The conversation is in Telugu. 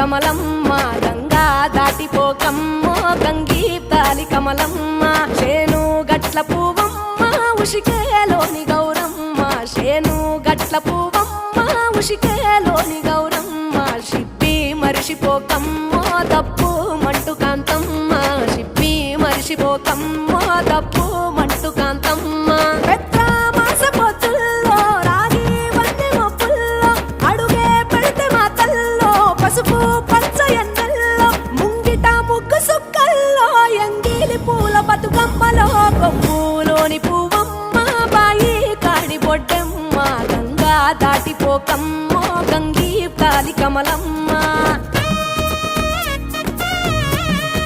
కమలమ్మ గంగా దాటిపోకమ్మో గంగీ తాలి కమలమ్మ శేను గట్ల పువ్వమ్మ ఉషికేలోని గౌరమ్మ శేను గట్ల పువ్వమ్మ ఉషికేలోని గౌరమ్మ షిప్పి మరిషిపోకమ్మో తప్పు మంటు కాంతమ్మ షిప్పి మరిషిపోకమ్మో తప్పు మంటు కాంతమ్మ పసుపు పచ్చ ఎన్నెల్లో ముంగిట ముగ్గు సుక్కల్లో ఎంగిలి పూల బతుకమ్మలో కొమ్ములోని పువ్వమ్మ బాయి కాడి బొడ్డమ్మ గంగా దాటిపోకమ్మో గంగీ తాలి కమలమ్మ